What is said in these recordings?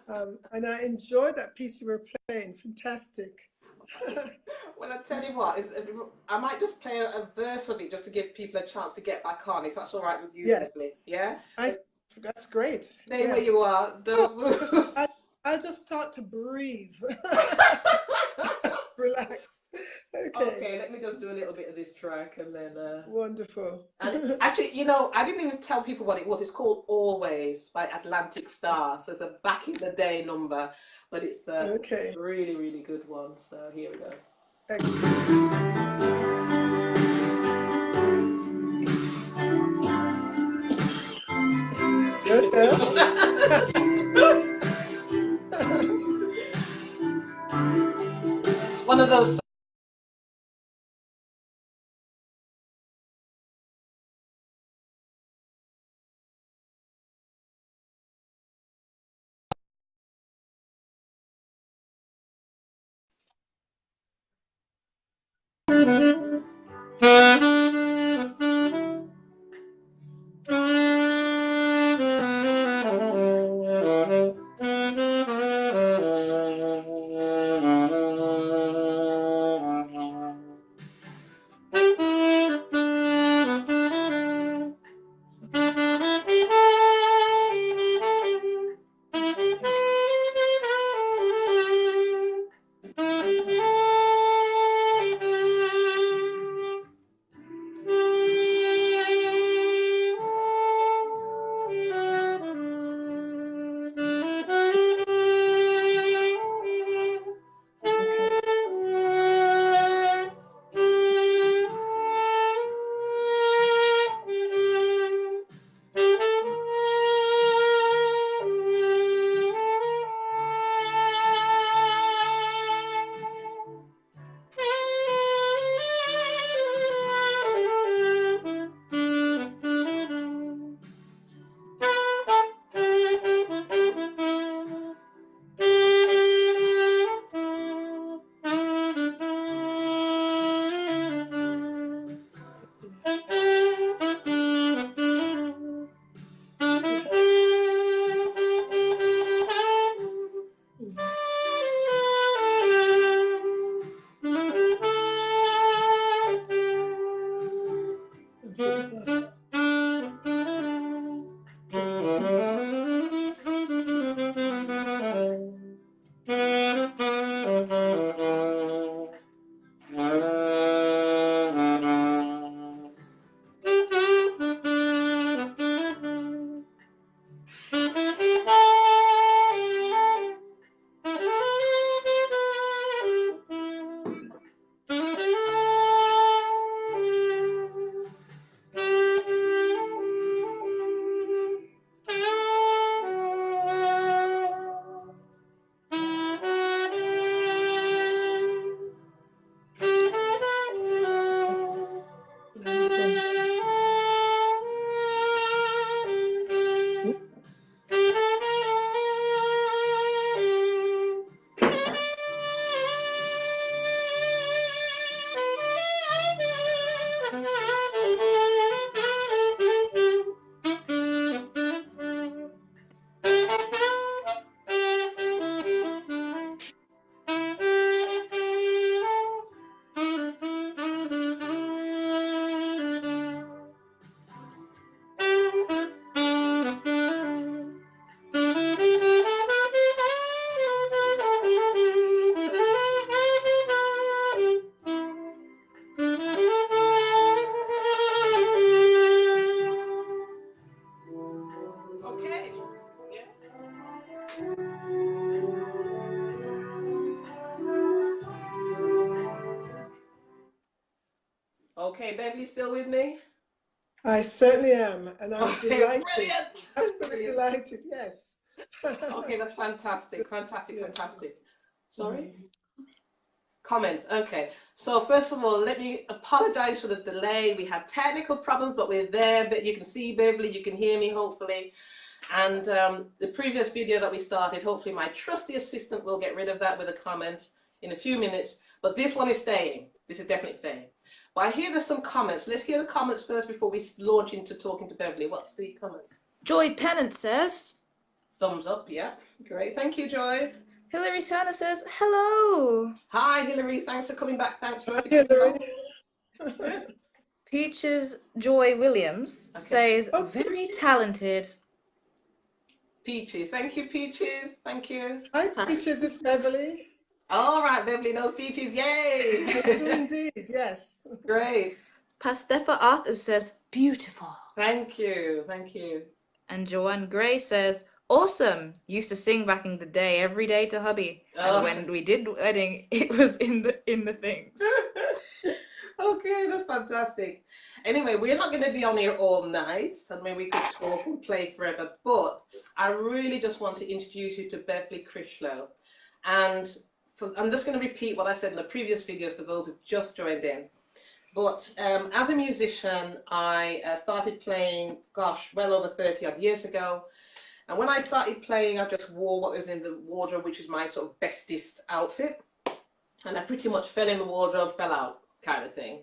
And I enjoyed that piece you were playing. Fantastic. Well, I tell you what, I might just play a verse of it just to give people a chance to get back on, if that's all right with you, Yes, Beverley. Yeah? that's great. Stay where Yeah. you are. Oh, Don't move. I'll just start to breathe. Relax. Okay. Okay, let me just do a little bit of this track and then. Wonderful. And actually, I didn't even tell people what it was. It's called Always by Atlantic Star. So it's a back in the day number, but it's a Okay. really, really good one. So here we go. Excellent. Good girl. One of those. Okay. Okay. Okay, Beverly, still with me? I certainly am, and I'm Okay, delighted. brilliant. Absolutely Brilliant. delighted. Yes. Okay, that's fantastic. Fantastic, Yeah. fantastic. Sorry? Comments. Okay. So first of all, let me apologize for the delay. We had technical problems, but we're there. But you can see Beverly, you can hear me, hopefully. And the previous video that we started, hopefully my trusty assistant will get rid of that with a comment in a few minutes. But this one is staying. This is definitely staying. But I hear there's some comments. Let's hear the comments first before we launch into talking to Beverly. What's the comment? Joy Pennant says, Thumbs up, yeah. Great. Thank you, Joy. Hilary Turner says, hello. Hi, Hilary. Thanks for coming back. Thanks, Joy, for coming Hillary. along. Good. Peaches Joy Williams says, Oh, very talented. Peaches. Thank you, Peaches. Thank you. hi, Peaches, it's Beverly. All right, Beverly knows Peaches. Yay. I do indeed, yes. Great. Pastefa Arthur says, beautiful. Thank you. Thank you. And Joanne Gray says, awesome. Used to sing back in the day, every day to hubby. Oh. And when we did wedding, it was in the things. Okay, that's fantastic. Anyway, we're not going to be on here all night. I mean, we could talk and play forever, but I really just want to introduce you to Beverley Crichlow. And I'm just going to repeat what I said in the previous videos for those who've just joined in. But as a musician, I started playing, gosh, well over 30 odd years ago. And when I started playing, I just wore what was in the wardrobe, which is my sort of bestest outfit. And I pretty much fell in the wardrobe, fell out kind of thing.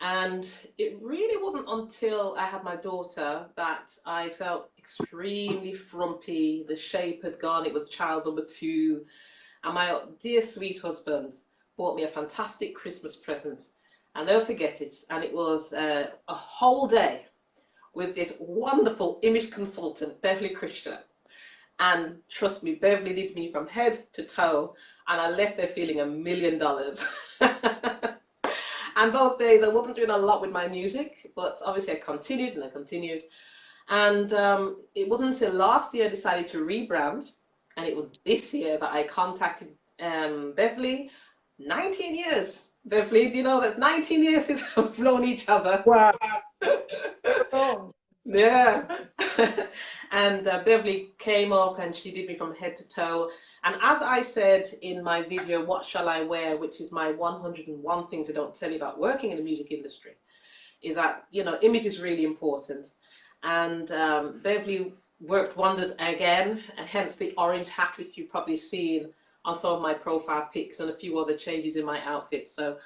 And it really wasn't until I had my daughter that I felt extremely frumpy. The shape had gone. It was child number 2. And my dear sweet husband bought me a fantastic Christmas present. I'll never forget it. And it was a whole day with this wonderful image consultant, Beverley Crichlow. And trust me, Beverley did me from head to toe. And I left there feeling $1 million. And those days I wasn't doing a lot with my music, but obviously I continued and I continued. And it wasn't until last year I decided to rebrand. And it was this year that I contacted Beverley. 19 years. Beverley, do you know that's 19 years since we've known each other? Wow. Oh. Yeah. And Beverley came up and she did me from head to toe. And as I said in my video, What Shall I Wear, which is my 101 things I don't tell you about working in the music industry, is that, you know, image is really important. And Beverley worked wonders again, and hence the orange hat, which you've probably seen on some of my profile pics and a few other changes in my outfit. So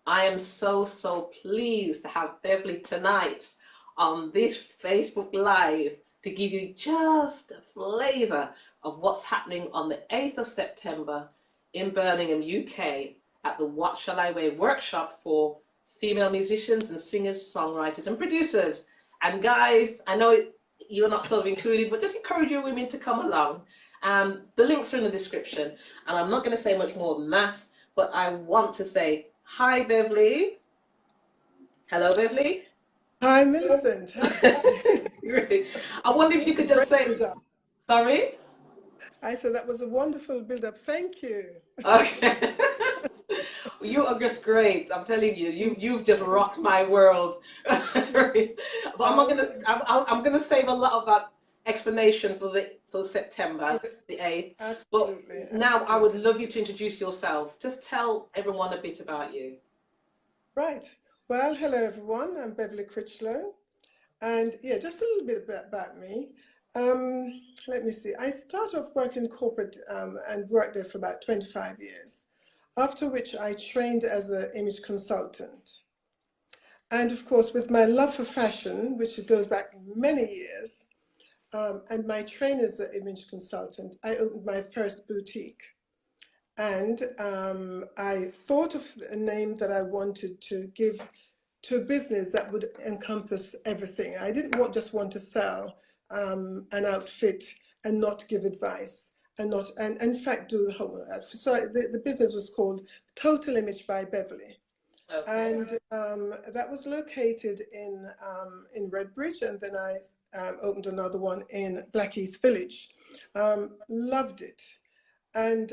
I am so, so pleased to have Beverley tonight on this Facebook Live to give you just a flavour of what's happening on the 8th of September in Birmingham, UK, at the What Shall I Wear workshop for female musicians and singers, songwriters and producers. And guys, I know you're not sort of included, but just encourage your women to come along. The links are in the description, and I'm not going to say much more than that, but I want to say hi, Beverley. Hello, Beverley. Hi, Millicent. Great. I wonder if you could just say, sorry? I said that was a wonderful build-up. Thank you. Okay. You are just great. I'm telling you, you've just rocked my world. But I'm gonna save a lot of that explanation for September the 8th. Absolutely. But now I would love you to introduce yourself. Just tell everyone a bit about you. Right. Well, hello everyone. I'm Beverley Crichlow, and yeah, just a little bit about me. Let me see. I started off working corporate and worked there for about 25 years. After which I trained as an image consultant. And of course, with my love for fashion, which goes back many years, and my training as an image consultant, I opened my first boutique. And I thought of a name that I wanted to give to a business that would encompass everything. I didn't just want to sell an outfit and not give advice. And in fact do the whole outfit. So the business was called Total Image by Beverley. Okay. And that was located in Redbridge, and then I opened another one in Blackheath Village. Loved it. And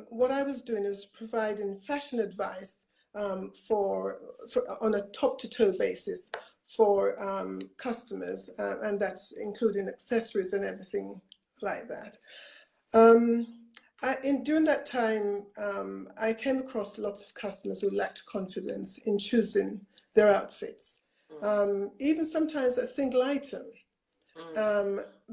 what I was doing was providing fashion advice on a top-to-toe basis for customers, and that's including accessories and everything like that. During that time, I came across lots of customers who lacked confidence in choosing their outfits, even sometimes a single item,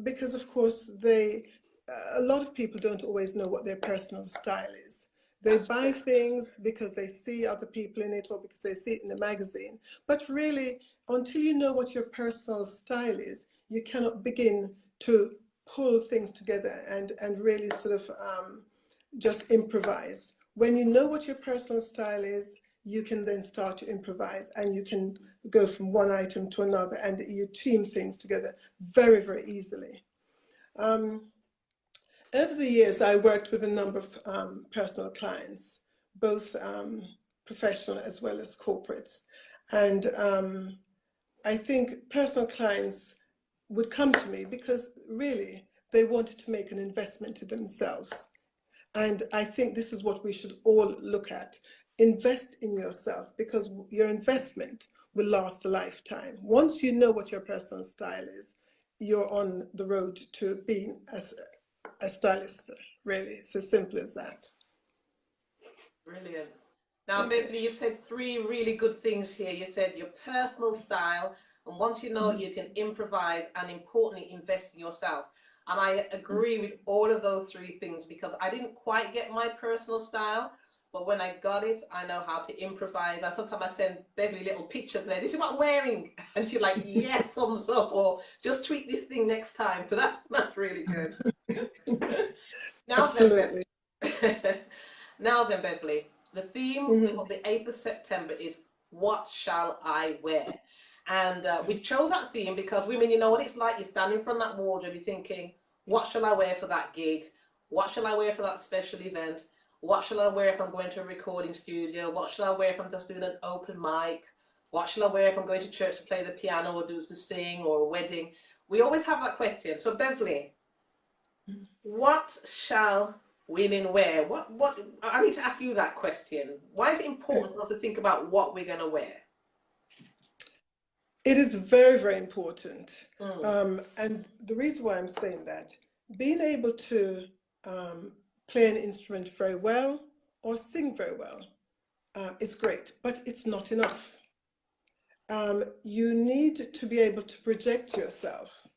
because of course a lot of people don't always know what their personal style is. They buy things because they see other people in it or because they see it in a magazine, but really, until you know what your personal style is, you cannot begin to pull things together and really sort of just improvise. When you know what your personal style is, you can then start to improvise, and you can go from one item to another, and you team things together very, very easily. Over the years, I worked with a number of personal clients, both professional as well as corporates. And I think personal clients would come to me because really they wanted to make an investment to themselves. And I think this is what we should all look at. Invest in yourself, because your investment will last a lifetime. Once you know what your personal style is, you're on the road to being a stylist, really. It's as simple as that. Brilliant. Now, Okay. Beverley, you said three really good things here. You said your personal style, and once you know it, you can improvise, and importantly, invest in yourself. And I agree with all of those three things, because I didn't quite get my personal style, but when I got it, I know how to improvise. And sometimes I send Beverley little pictures there. This is what I'm wearing. And she's like, yes, thumbs up, or just tweak this thing next time. So that's really good. Now Absolutely. Now then, Beverley, the theme of the 8th of September is What Shall I Wear? And we chose that theme because women, you know what it's like. You stand in front of that wardrobe, you're thinking, what shall I wear for that gig? What shall I wear for that special event? What shall I wear if I'm going to a recording studio? What shall I wear if I'm just doing an open mic? What shall I wear if I'm going to church to play the piano or to sing, or a wedding? We always have that question. So Beverley, what shall women wear? What I need to ask you that question. Why is it important for us to think about what we're going to wear? It is very, very important. And the reason why I'm saying that, being able to play an instrument very well or sing very well is great, but it's not enough. You need to be able to project yourself.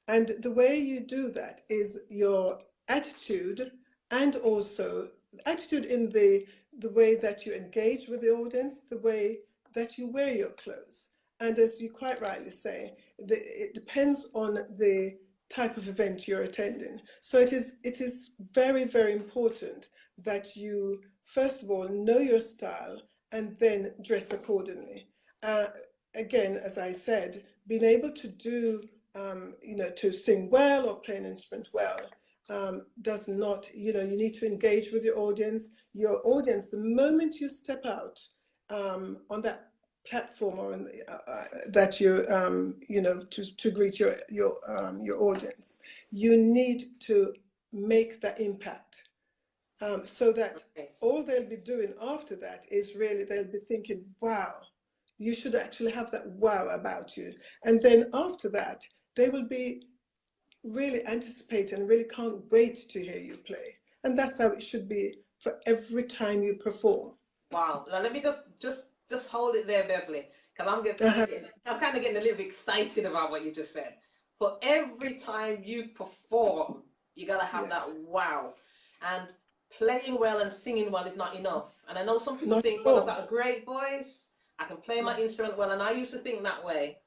And the way you do that is your attitude, and also attitude in the way that you engage with the audience, the way that you wear your clothes. And as you quite rightly say, it depends on the type of event you're attending. So it is very, very important that you, first of all, know your style and then dress accordingly. Again, as I said, being able to do, to sing well or play an instrument well does not, you need to engage with your audience. Your audience, the moment you step out on that platform or that you to greet your audience, you need to make that impact, so that all they'll be doing after that is really, they'll be thinking, wow, you should actually have that wow about you. And then after that, they will be really anticipating, really can't wait to hear you play. And that's how it should be for every time you perform. Wow. Now let me just hold it there, Beverley, because I'm kind of getting a little bit excited about what you just said. For every time you perform, you gotta have that wow. And playing well and singing well is not enough. And I know some people think, well, I've got a great voice, I can play my instrument well, and I used to think that way.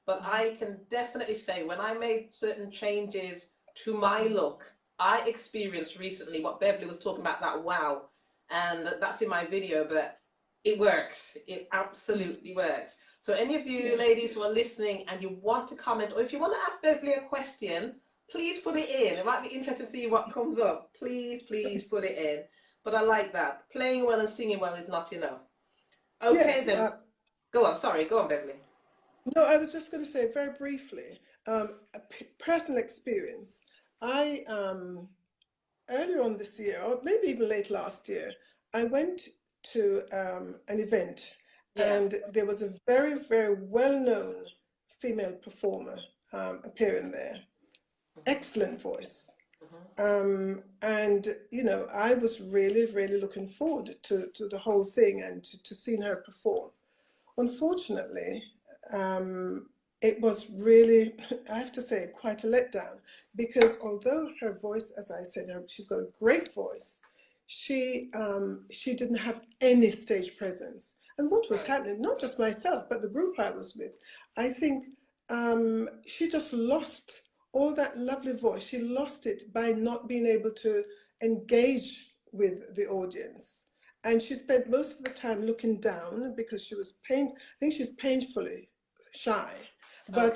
But I can definitely say, when I made certain changes to my look, I experienced recently what Beverley was talking about, that wow. And that's in my video, but it works. It absolutely works. So any of you ladies who are listening and you want to comment, or if you want to ask Beverley a question, please put it in. It might be interesting to see what comes up. Please put it in. But I like that. Playing well and singing well is not enough. Okay, then. Go on. Sorry. Go on, Beverley. No, I was just going to say very briefly, a personal experience. I, earlier on this year, or maybe even late last year, I went to an event, and there was a very, very well-known female performer appearing there. Excellent voice. And, I was really, really looking forward to the whole thing and to seeing her perform. Unfortunately, it was really, I have to say, quite a letdown, because although her voice, as I said, she's got a great voice, she didn't have any stage presence. And what was happening, not just myself, but the group I was with, I think she just lost all that lovely voice, she lost it by not being able to engage with the audience. And she spent most of the time looking down because she was I think she's painfully shy. But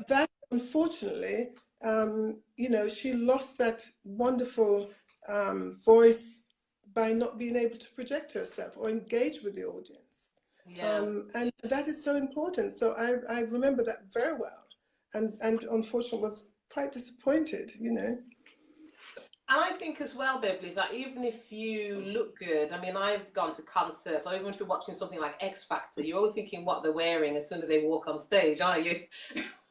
that, unfortunately, you know, she lost that wonderful voice by not being able to project herself or engage with the audience. Yeah. And that is so important. So I remember that very well. And unfortunately was quite disappointed, you know. And I think as well, Beverley, is that even if you look good, I mean, I've gone to concerts, or even if you're watching something like X Factor, you're always thinking what they're wearing as soon as they walk on stage, aren't you?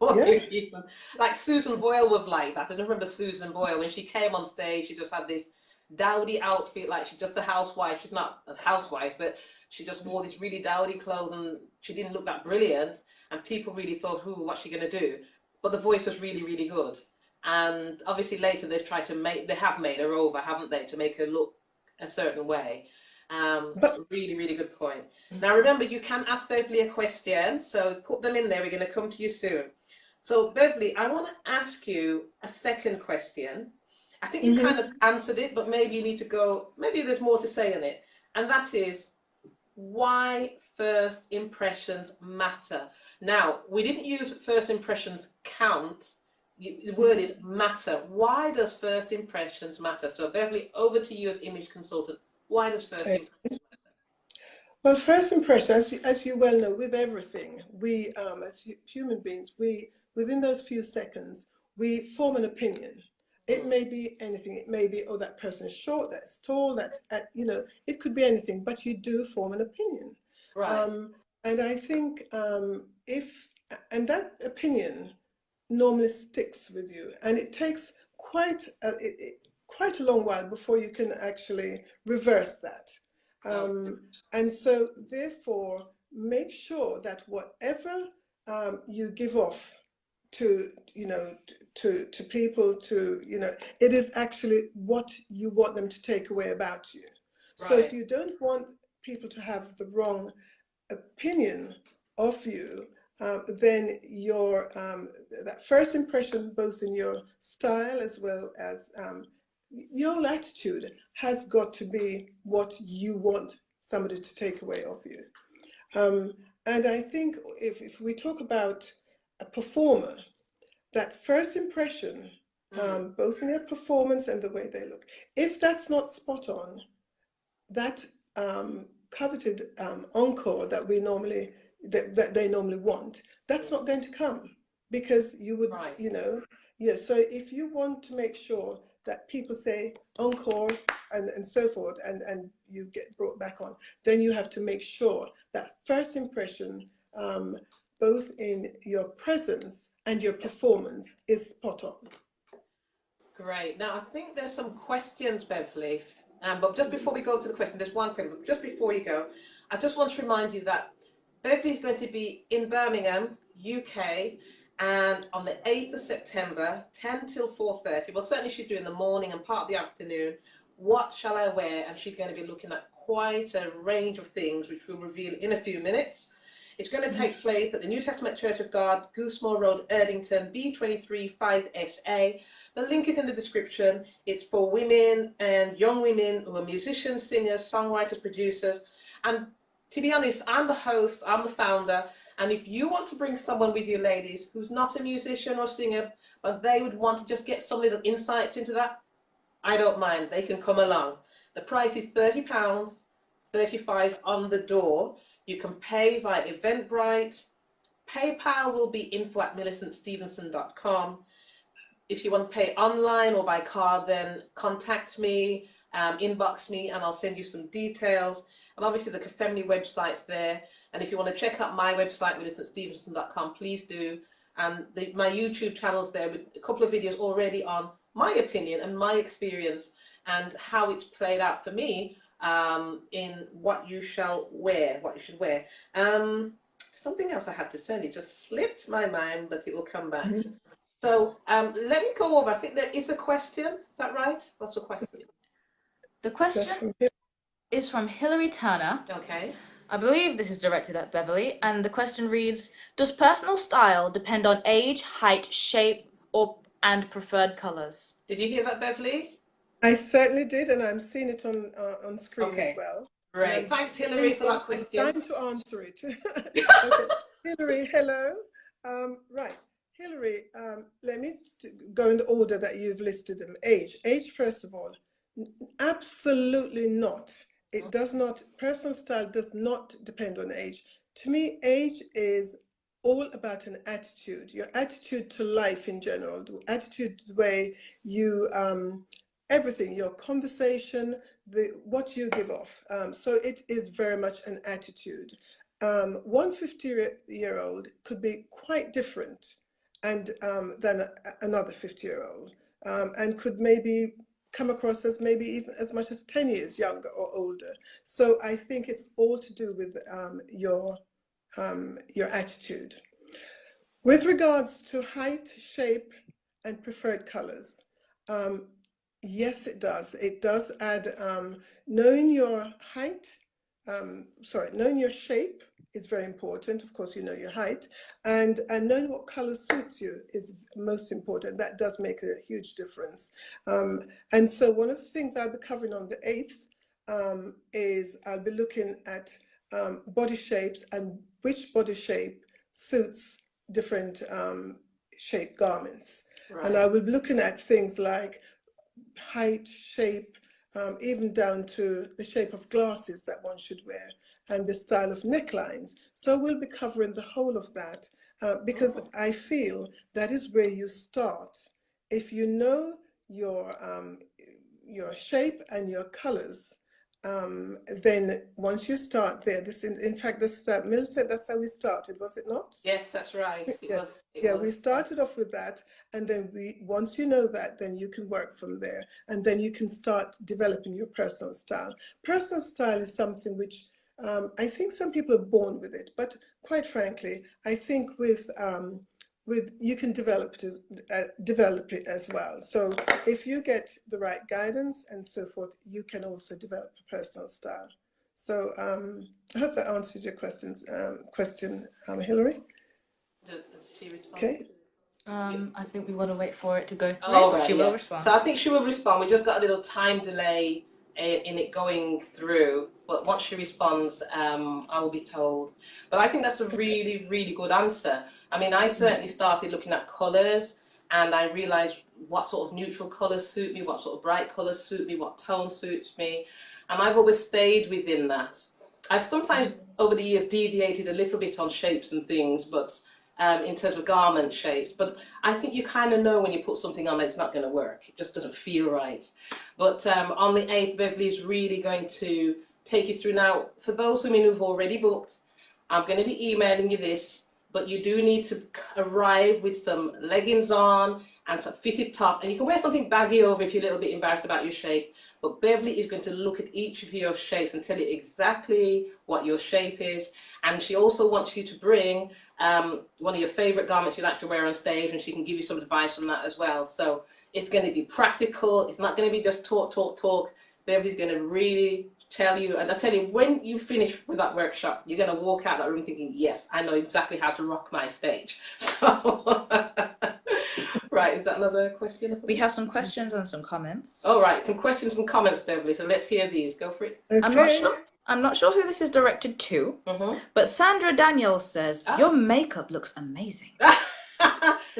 Yeah. Like Susan Boyle was like that. I don't remember Susan Boyle. When she came on stage, she just had this dowdy outfit, like she's just a housewife. She's not a housewife, but she just wore these really dowdy clothes, and she didn't look that brilliant. And people really thought, "Ooh, what's she going to do?" But the voice was really, really good. And obviously later they've tried to they have made her over, haven't they, to make her look a certain way. But Really, really good point. Now remember, you can ask Beverley a question, so put them in there. We're going to come to you soon. So Beverley, I want to ask you a second question. I think you kind of answered it, but maybe you need to go, maybe there's more to say in it. And that is, why first impressions matter. Now, we didn't use first impressions count. The word is matter. Why does first impressions matter? So Beverley, over to you as image consultant. Why does first impressions matter? well, first impression, as you well know, with everything, we as human beings, we within those few seconds, we form an opinion. It may be anything. It may be, oh, that person is short, that's tall, that's you know, it could be anything. But you do form an opinion, Right. and I think and that opinion normally sticks with you, and it takes quite a long while before you can actually reverse that. And so therefore make sure that whatever you give off to, you know, to people, to, you know, it is actually what you want them to take away about you. So if you don't want people to have the wrong opinion of you, then your that first impression, both in your style as well as your attitude, has got to be what you want somebody to take away of you. And I think if we talk about a performer, that first impression, both in their performance and the way they look, if that's not spot on, that coveted encore that we normally that they normally want, that's not going to come, because you would, you know, so if you want to make sure that people say encore and so forth, and you get brought back on, then you have to make sure that first impression, both in your presence and your performance, is spot on. Great. Now I think there's some questions, Beverley. But just before we go to the question, there's one question. But just before you go, I just want to remind you that Beverley is going to be in Birmingham, UK, and on the 8th of September, 10 till 4:30. Well, certainly she's doing the morning and part of the afternoon. What shall I wear? And she's going to be looking at quite a range of things, which we'll reveal in a few minutes. It's going to take place at the New Testament Church of God, Goosemore Road, Erdington, B23 5SA. The link is in the description. It's for women and young women who are musicians, singers, songwriters, producers. And to be honest, I'm the host, I'm the founder. And if you want to bring someone with you, ladies, who's not a musician or singer, but they would want to just get some little insights into that, I don't mind. They can come along. The price is £30, $35 on the door. You can pay via Eventbrite. PayPal will be info@millicentstephenson.com. If you want to pay online or by card, then contact me, inbox me, and I'll send you some details. And obviously the cafemnee website's there. And if you want to check out my website, millicentstephenson.com, please do. And my YouTube channel's there with a couple of videos already on my opinion and my experience and how it's played out for me in what you shall wear, what you should wear. Something else I had to say, it just slipped my mind, but it will come back. So let me go over. I think there is a question. Is that right? What's the question? The question is from Hilary Turner. Okay. I believe this is directed at Beverley, and the question reads, does personal style depend on age, height, shape, or and preferred colours. Did you hear that, Beverley? I certainly did, and I'm seeing it on screen as Okay, well. great. Thanks, Hilary, for that I'm question. trying to answer it. Okay, Hilary, hello. Right, Hilary, let me go in the order that you've listed them. Age, first of all, absolutely not. It does not, personal style does not depend on age. To me, age is all about an attitude, your attitude to life in general, the attitude, the way you, everything, your conversation, what you give off. So it is very much an attitude. One 50-year-old could be quite different and than another 50-year-old, and could maybe come across as maybe even as much as 10 years younger or older. So I think it's all to do with your attitude. With regards to height, shape, and preferred colors, yes, it does. It does add, knowing your height, knowing your shape is very important. Of course, you know your height, and knowing what color suits you is most important. That does make a huge difference. And so one of the things I'll be covering on the 8th is I'll be looking at body shapes and which body shape suits different shape garments. Right. And I will be looking at things like height, shape, even down to the shape of glasses that one should wear and the style of necklines. So we'll be covering the whole of that because I feel that is where you start. If you know your shape and your colors, then once you start there, in fact, Millicent, that's how we started, was it not? Yes, that's right. We started off with that, and then once you know that, then you can work from there, and then you can start developing your personal style. Personal style is something which I think some people are born with it, but quite frankly, I think with you can develop it as well. So if you get the right guidance and so forth, you can also develop a personal style. So I hope that answers your question, Hilary. Does she respond? Okay. I think we want to wait for it to go through. Oh, right, She will respond. So I think she will respond. We just got a little time delay in it going through, but once she responds, I will be told. But I think that's a really, really good answer. I mean, I certainly started looking at colours, and I realised what sort of neutral colours suit me, what sort of bright colours suit me, what tone suits me, and I've always stayed within that. I've sometimes over the years deviated a little bit on shapes and things, but in terms of garment shapes, but I think you kind of know when you put something on it's not going to work. It just doesn't feel right. But on the 8th, Beverley's really going to take you through. Now, for those of you who've already booked, I'm going to be emailing you this, but you do need to arrive with some leggings on and some fitted top, and you can wear something baggy over if you're a little bit embarrassed about your shape. But Beverley is going to look at each of your shapes and tell you exactly what your shape is. And she also wants you to bring one of your favorite garments you like to wear on stage, and she can give you some advice on that as well. So it's going to be practical. It's not going to be just talk, talk, talk. Beverley's going to really tell you, and I tell you, when you finish with that workshop, you're going to walk out that room thinking, yes, I know exactly how to rock my stage. So right, is that another question or something? We have some questions and some comments. All right, some questions and comments, Beverley. So let's hear these. Go for it. Okay. I'm not sure who this is directed to, but Sandra Daniels says, your makeup looks amazing.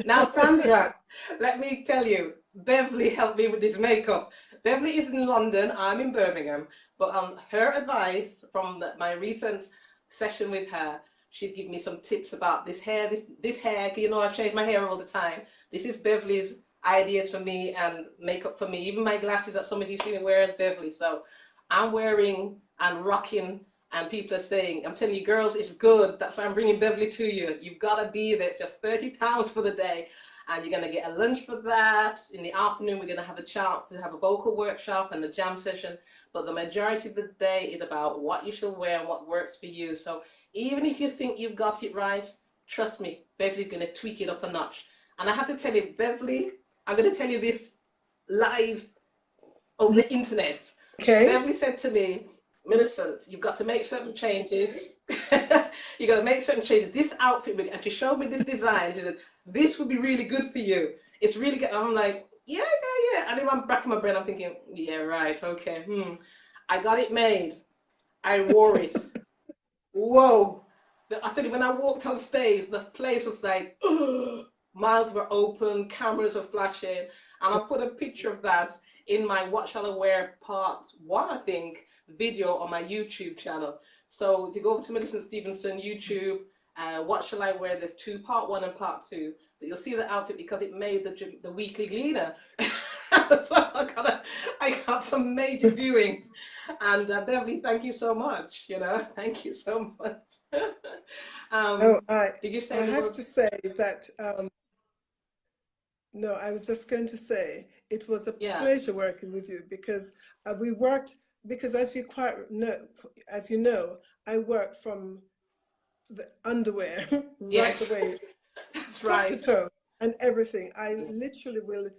Now, Sandra, let me tell you, Beverley helped me with this makeup. Beverley is in London, I'm in Birmingham, but on her advice from my recent session with her, she'd give me some tips about this hair, this hair, you know, I've shaved my hair all the time. This is Beverley's ideas for me and makeup for me. Even my glasses that some of you see me wear is Beverley. So I'm wearing and rocking, and people are saying, I'm telling you, girls, it's good. That's why I'm bringing Beverley to you. You've got to be there. It's just £30 for the day. And you're going to get a lunch for that. In the afternoon, we're going to have a chance to have a vocal workshop and a jam session. But the majority of the day is about what you should wear and what works for you. So even if you think you've got it right, trust me, Beverley's going to tweak it up a notch. And I have to tell you, Beverley, I'm going to tell you this live over the internet. Okay. Beverley said to me, Millicent, you've got to make certain changes. You've got to make certain changes. This outfit, and she showed me this design. She said, this would be really good for you. It's really good. I'm like, yeah, yeah, yeah. And in my back of my brain, I'm thinking, yeah, right, okay. I got it made. I wore it. Whoa. I tell you, when I walked on stage, the place was like, mouths were open, cameras were flashing. And I put a picture of that in my What Shall I Wear Part 1, I think, video on my YouTube channel. So if you go over to Millicent Stephenson YouTube, What Shall I Wear? There's two, Part 1 and Part 2. But you'll see the outfit because it made the Weekly Gleaner. So I got some major viewings. And Beverly, thank you so much. Thank you so much. No, Did you I say have to say that, no, I was just going to say it was a Yeah. pleasure working with you because we worked, because as you know, I work from the underwear right Yes. away, That's top right. to toe and everything. I literally will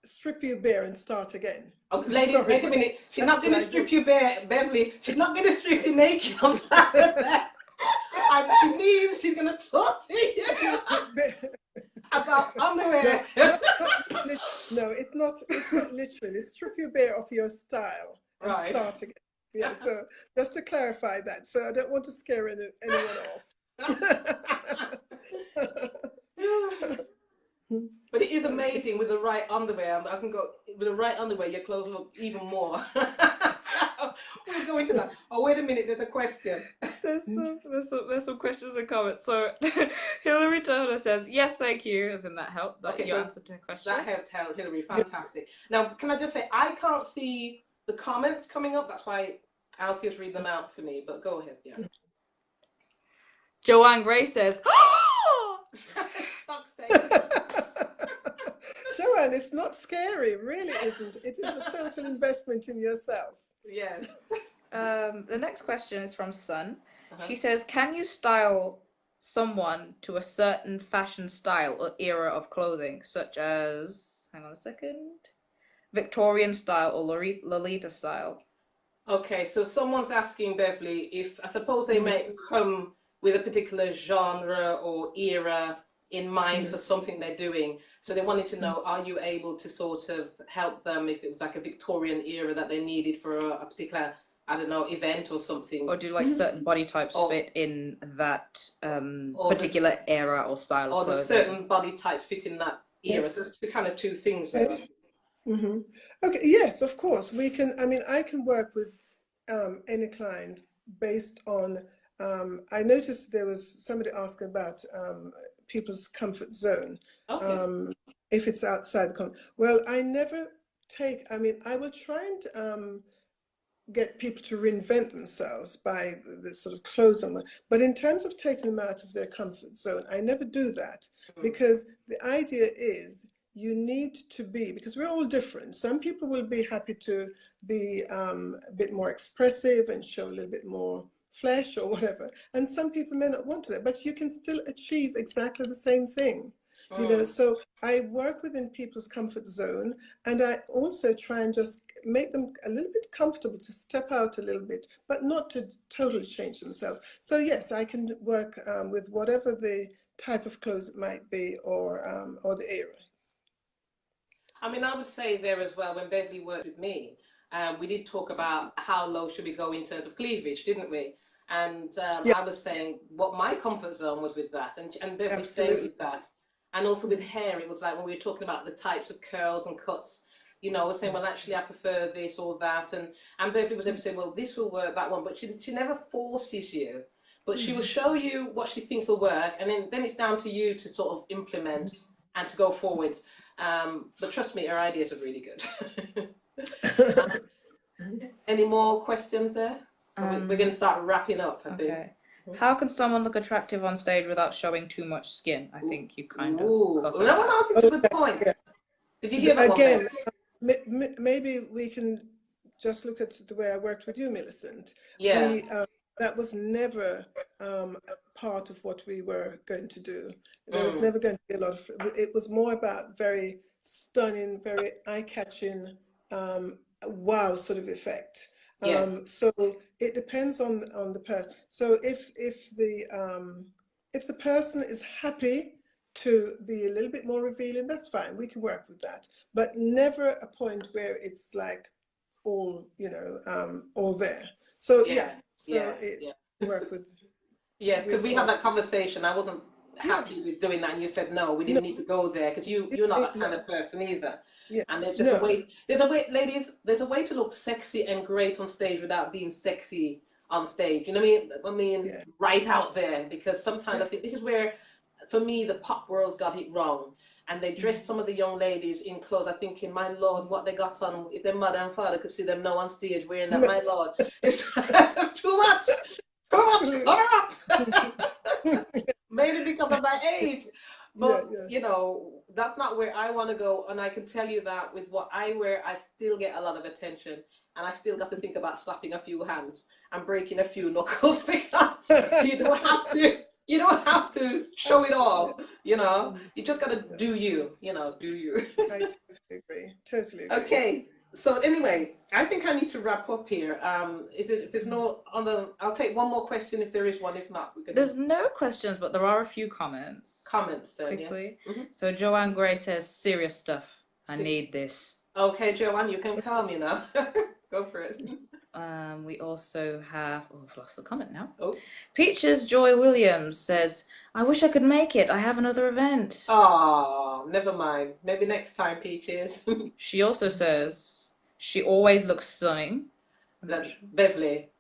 strip you bare and start again. Oh, lady, Sorry, wait a minute. She's not going to strip you bare, Beverly. She's not going to strip you naked on Saturday. She means she's going to talk to you about underwear. No, it's not literally. Strip you bare of your style and Right. start again. Yeah, so just to clarify that. So I don't want to scare anyone off. But it is amazing with the right underwear. I can go with the right underwear, your clothes look even more. So we'll go into that. Oh, wait a minute, there's a question. There's some questions and comments. So Hillary Turner says, yes, thank you, as in that helped. That Okay, your so answer to her question. That helped, Hillary. Fantastic. Now, can I just say, I can't see the comments coming up. That's why Alfie's reading them out to me. But go ahead, yeah. Joanne Gray says, Joanne, it's not scary, it really isn't. It is a total investment in yourself. Yes. The next question is from Sun. She says, can you style someone to a certain fashion style or era of clothing, such as, hang on a second, Victorian style or Lolita style? Okay, so someone's asking Beverly if, I suppose they may come with a particular genre or era in mind for something they're doing. So they wanted to know, are you able to sort of help them if it was like a Victorian era that they needed for a particular, I don't know, event or something? Or do like certain body types fit in that particular era or style of clothing? Or the certain body types fit in that era. So it's kind of two things there. Okay, yes, of course. We can, I can work with any client based on, I noticed there was somebody asking about people's comfort zone. Okay. If it's outside the well, I never take, I will try and get people to reinvent themselves by the sort of clothes on them. But in terms of taking them out of their comfort zone, I never do that because the idea is you need to be, because we're all different. Some people will be happy to be a bit more expressive and show a little bit more flesh or whatever. And some people may not want to that, but you can still achieve exactly the same thing. So I work within people's comfort zone, and I also try and just make them a little bit comfortable to step out a little bit, but not to totally change themselves. So yes, I can work with whatever the type of clothes it might be, or the era. I would say there as well, when Beverly worked with me, we did talk about how low should we go in terms of cleavage, didn't we? And I was saying what my comfort zone was with that, and Beverly stayed with that. And also with hair, it was like when we were talking about the types of curls and cuts, I was saying, well, actually, I prefer this or that. And Beverly was able to say, well, this will work, that one. But she never forces you. But she will show you what she thinks will work. And then it's down to you to sort of implement and to go forward. But trust me, her ideas are really good. Any more questions there? We're going to start wrapping up, I think. How can someone look attractive on stage without showing too much skin? I think you kind of covered that. I think it's a good point. Did you hear that again, maybe we can just look at the way I worked with you, Millicent. Yeah. That was never part of what we were going to do. There was never going to be a lot of, it was more about very stunning, very eye-catching, wow sort of effect. So it depends on the person. So if the person is happy to be a little bit more revealing, that's fine. We can work with that, but never a point where it's like all, you know, all there. So work with. Yes, because we had all. that conversation. I wasn't happy with doing that, and you said no, we didn't need to go there because you're not that kind of person either. Yes. And there's just a way. There's a way, ladies. There's a way to look sexy and great on stage without being sexy on stage. You know what I mean? Right out there, because sometimes I think this is where, for me, the pop world's got it wrong. And they dress some of the young ladies in clothes. I'm thinking, my Lord, what they got on, if their mother and father could see them now on stage wearing that, my Lord, it's too much. Too much. Maybe because of my age. But, you know, that's not where I want to go. And I can tell you that with what I wear, I still get a lot of attention. And I still got to think about slapping a few hands and breaking a few knuckles because you don't have to. You don't have to show it all, you know. You just got to do you, you know, do you. I totally agree. Totally agree. Okay. So anyway, I think I need to wrap up here. If there's no I'll take one more question if there is one. If not, we're gonna. There's no questions, but there are a few comments. Comments, then, quickly. Yeah. So Joanne Gray says, "Serious stuff. I need this." Okay, Joanne, you can calm me now. Go for it. We also have, I've lost the comment now. Oh. Peaches Joy Williams says, "I wish I could make it. I have another event." Oh, never mind. Maybe next time, Peaches. She also says, "She always looks stunning." That's Beverley.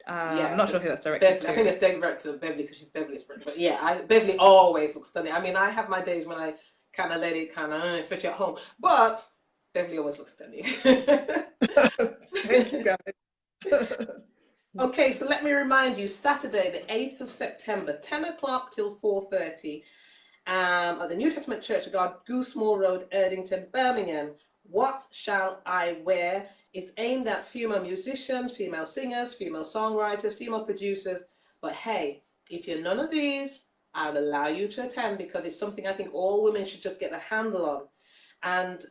I'm not sure who that's directed to. I think it's directed to Beverley because she's Beverly's friend. But yeah, Beverley always looks stunning. I mean, I have my days when I kind of let it especially at home. But Beverley always looks stunning. Thank you, guys. Okay, so let me remind you, Saturday, the 8th of September, 10 o'clock till 4:30, at the New Testament Church of God, Goosemore Road, Erdington, Birmingham. What shall I wear? It's aimed at female musicians, female singers, female songwriters, female producers. But hey, if you're none of these, I'll allow you to attend because it's something I think all women should just get a handle on. And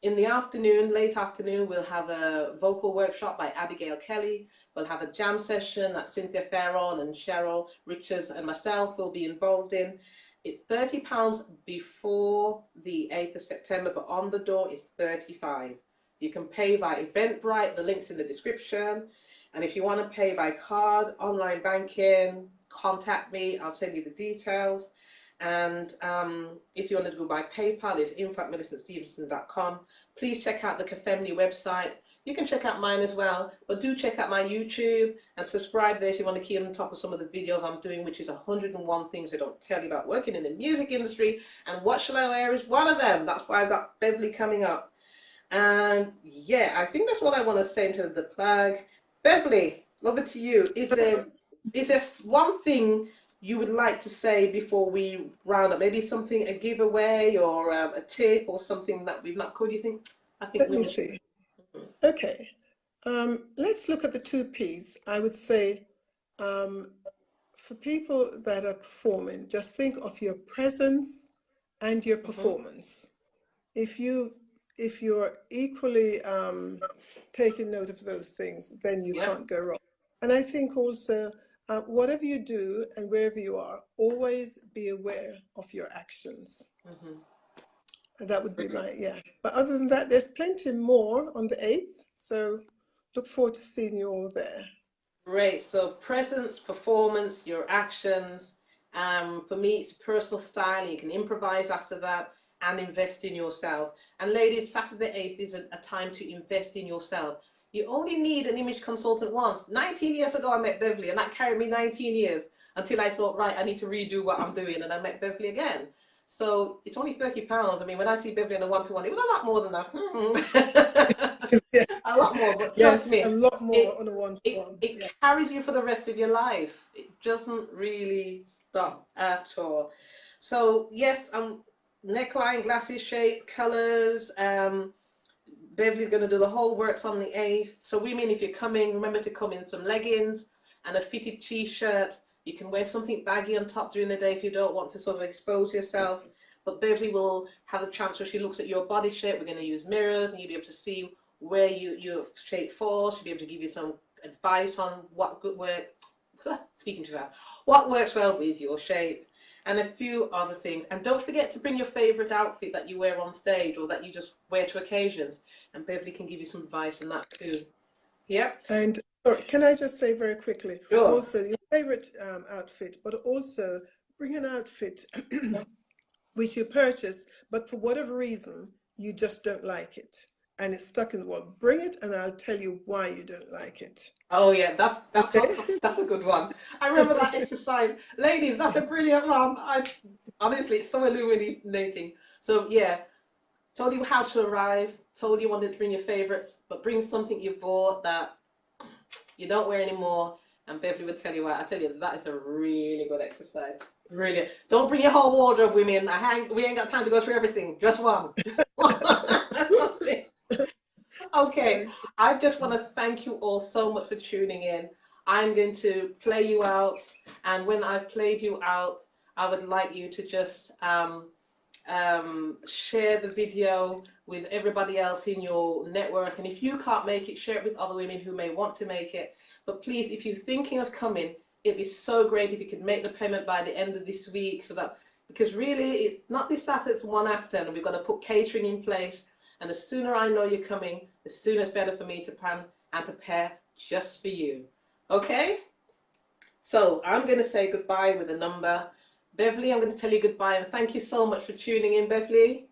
in the afternoon, late afternoon, we'll have a vocal workshop by Abigail Kelly. We'll have a jam session that Cynthia Farron and Cheryl Richards and myself will be involved in. It's £30 before the 8th of September, but on the door it's £35. You can pay by Eventbrite, the link's in the description. And if you want to pay by card, online banking, contact me, I'll send you the details. And if you want to go by PayPal, it's info@millicentstephenson.com. Please check out the cafemnee website. You can check out mine as well, but do check out my YouTube and subscribe there if you want to keep on top of some of the videos I'm doing, which is 101 things I don't tell you about working in the music industry. And What Shall I Wear is one of them. That's why I've got Beverley coming up. And yeah, I think that's what I want to say into the plug. Beverley, over to you. Is there one thing you would like to say before we round up? Maybe something, a giveaway or a tip or something that we've not covered, you think? Let me see. Okay. Let's look at the 2 P's. I would say for people that are performing, just think of your presence and your performance. If you're equally taking note of those things, then you can't go wrong. And I think also, whatever you do and wherever you are, always be aware of your actions. And that would be But other than that, there's plenty more on the 8th. So look forward to seeing you all there. Great. So presence, performance, your actions. For me, it's personal style. You can improvise after that and invest in yourself. And ladies, Saturday 8th is a time to invest in yourself. You only need an image consultant once. 19 years ago, I met Beverley, and that carried me 19 years until I thought, right, I need to redo what I'm doing, and I met Beverley again. So it's only £30. I mean, when I see Beverley in a one-to-one, it was a lot more than that. A lot more, but trust me, a lot more on a one-to-one. It carries you for the rest of your life. It doesn't really stop at all. So yes, neckline, glasses, shape, colors. Beverley's going to do the whole works on the 8th. So women, if you're coming, remember to come in some leggings and a fitted t-shirt. You can wear something baggy on top during the day if you don't want to sort of expose yourself. But Beverley will have a chance where she looks at your body shape. We're going to use mirrors and you'll be able to see where your shape falls. She'll be able to give you some advice on what good work. Speaking too fast. What works well with your shape. and a few other things. And don't forget to bring your favorite outfit that you wear on stage or that you just wear to occasions. And Beverley can give you some advice on that too. Yep. And sorry, can I just say very quickly, Sure. also your favorite outfit, but also bring an outfit which you purchased, but for whatever reason, you just don't like it. And it's stuck in the wall. Bring it and I'll tell you why you don't like it. Oh yeah, that's Okay. that's a good one. I remember that exercise. Ladies, that's a brilliant one. Honestly, it's so illuminating. So yeah, told you how to arrive, told you wanted to bring your favorites, but bring something you bought that you don't wear anymore, and Beverley would tell you why. I tell you, that is a really good exercise. Really. Don't bring your whole wardrobe, women. We ain't got time to go through everything. Just one. Okay, I just want to thank you all so much for tuning in. I'm going to play you out, and when I've played you out, I would like you to just share the video with everybody else in your network. And if you can't make it, share it with other women who may want to make it. But please, if you're thinking of coming, it'd be so great if you could make the payment by the end of this week, so that, because really it's not this Saturday, it's one after, and we've got to put catering in place. And the sooner I know you're coming, the sooner it's better for me to plan and prepare just for you. Okay? So I'm going to say goodbye with a number. Beverley, I'm going to tell you goodbye, and thank you so much for tuning in, Beverley.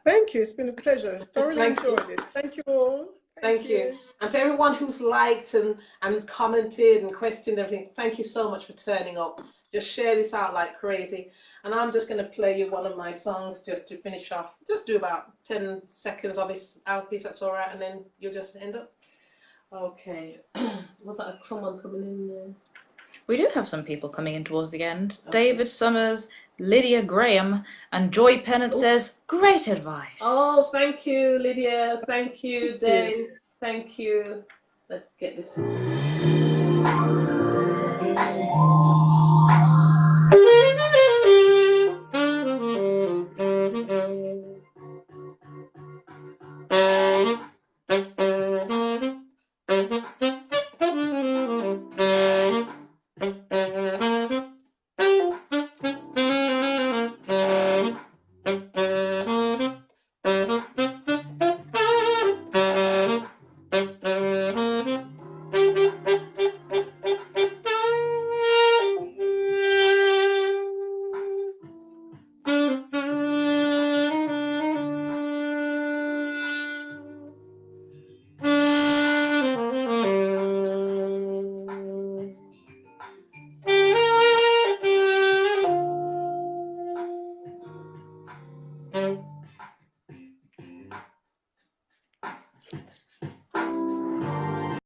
Thank you. It's been a pleasure. Thoroughly enjoyed it. Thank you all. Thank you. And for everyone who's liked and commented and questioned everything, thank you so much for turning up. Just share this out like crazy. And I'm just going to play you one of my songs just to finish off. Just do about 10 seconds of it out, if that's all right, and then you'll just end up. Okay. Was that someone coming in there? We do have some people coming in towards the end. Okay. David Summers, Lydia Graham, and Joy Pennant says, great advice. Oh, thank you, Lydia. Thank you, Dave. Thank you. Let's get this.